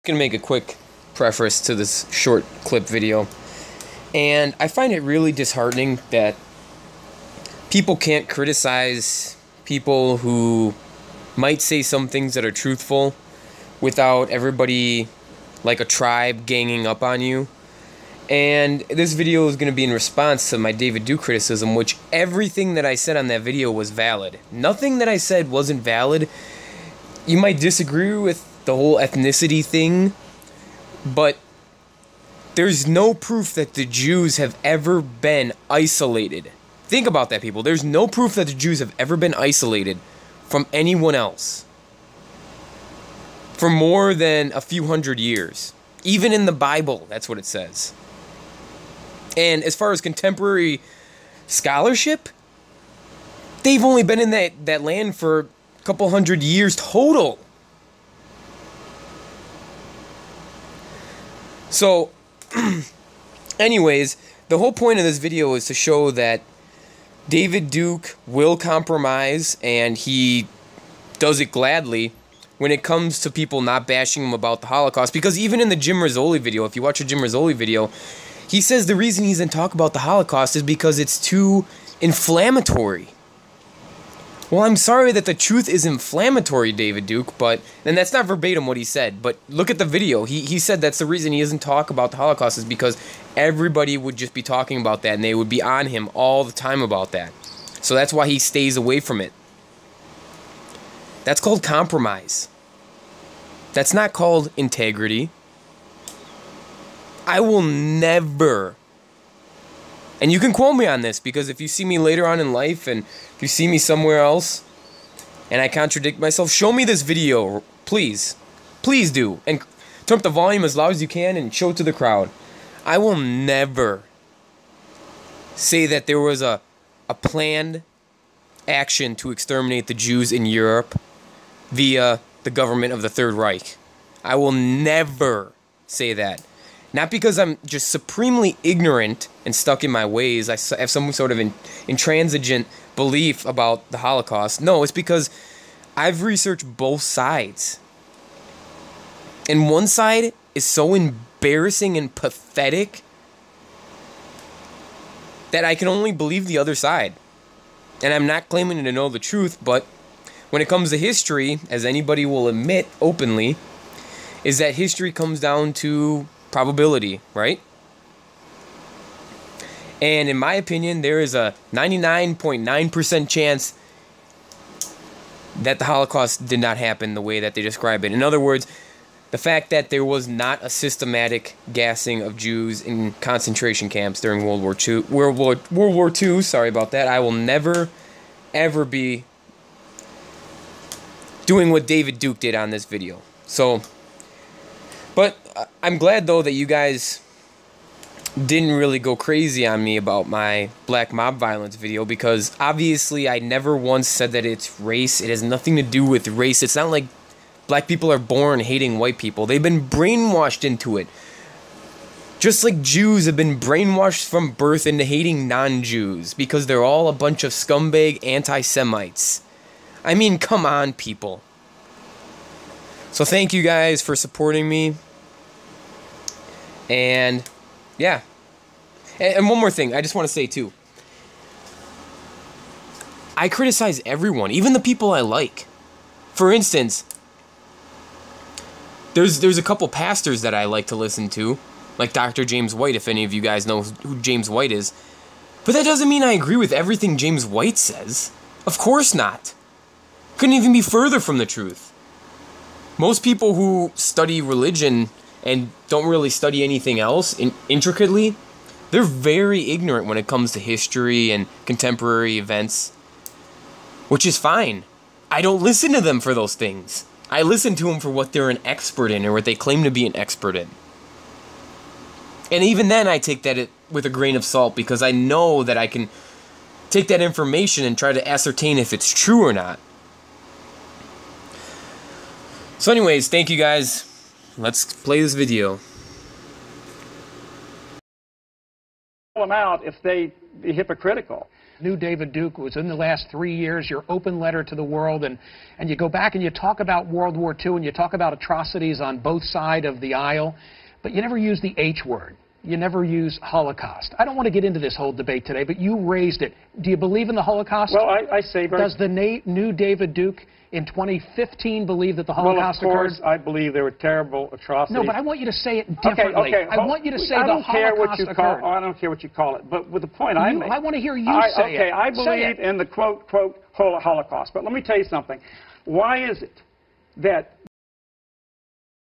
Gonna make a quick preface to this short clip video, and I find it really disheartening that people can't criticize people who might say some things that are truthful without everybody like a tribe ganging up on you. And this video is going to be in response to my David Duke criticism, which everything that I said on that video was valid. Nothing that I said wasn't valid. You might disagree with the whole ethnicity thing, but there's no proof that the Jews have ever been isolated. Think about that, people. There's no proof that the Jews have ever been isolated from anyone else for more than a few hundred years. Even in the Bible, that's what it says. And as far as contemporary scholarship, they've only been in that land for a couple hundred years total. So, anyways, the whole point of this video is to show that David Duke will compromise, and he does it gladly when it comes to people not bashing him about the Holocaust. Because even in the Jim Rizzoli video, if you watch a Jim Rizzoli video, he says the reason he doesn't talk about the Holocaust is because it's too inflammatory. Well, I'm sorry that the truth is inflammatory, David Duke, and that's not verbatim what he said, but look at the video. He said that's the reason he doesn't talk about the Holocaust is because everybody would just be talking about that, and they would be on him all the time about that. So that's why he stays away from it. That's called compromise. That's not called integrity. I will never, and you can quote me on this, because if you see me later on in life and if you see me somewhere else and I contradict myself, show me this video, please. Please do. And turn up the volume as loud as you can and show it to the crowd. I will never say that there was a planned action to exterminate the Jews in Europe via the government of the Third Reich. I will never say that. Not because I'm just supremely ignorant and stuck in my ways. I have some sort of intransigent belief about the Holocaust. No, it's because I've researched both sides. And one side is so embarrassing and pathetic that I can only believe the other side. And I'm not claiming to know the truth, but when it comes to history, as anybody will admit openly, is that history comes down to probability, right? And in my opinion, there is a 99.9% chance that the Holocaust did not happen the way that they describe it. In other words, the fact that there was not a systematic gassing of Jews in concentration camps during World War II, sorry about that. I will never, ever be doing what David Duke did on this video. So, but I'm glad, though, that you guys didn't really go crazy on me about my black mob violence video, because obviously I never once said that it's race. It has nothing to do with race. It's not like black people are born hating white people. They've been brainwashed into it. Just like Jews have been brainwashed from birth into hating non-Jews because they're all a bunch of scumbag anti-Semites. I mean, come on, people. So thank you guys for supporting me. And yeah. And one more thing I just want to say too. I criticize everyone, even the people I like. For instance, there's a couple pastors that I like to listen to, like Dr. James White, if any of you guys know who James White is. But that doesn't mean I agree with everything James White says. Of course not. Couldn't even be further from the truth. Most people who study religion and don't really study anything else intricately, they're very ignorant when it comes to history and contemporary events, which is fine. I don't listen to them for those things. I listen to them for what they're an expert in or what they claim to be an expert in. And even then I take that with a grain of salt, because I know that I can take that information and try to ascertain if it's true or not. So anyways, thank you guys. Let's play this video. Them out if they be hypocritical. New David Duke was in the last 3 years, your open letter to the world, and you go back and you talk about World War II and you talk about atrocities on both sides of the aisle, but you never use the H word. You never use Holocaust. I don't want to get into this whole debate today, but you raised it. Do you believe in the Holocaust? Well, I say very... Does the new David Duke in 2015 believe that the Holocaust occurred? Well, of course, I believe there were terrible atrocities. No, but I want you to say it differently. Okay. I want you to say the Holocaust occurred. I don't care what you call it, but with the point I make... I want to hear you say it. Okay, I believe in the quote, Holocaust. But let me tell you something. Why is it that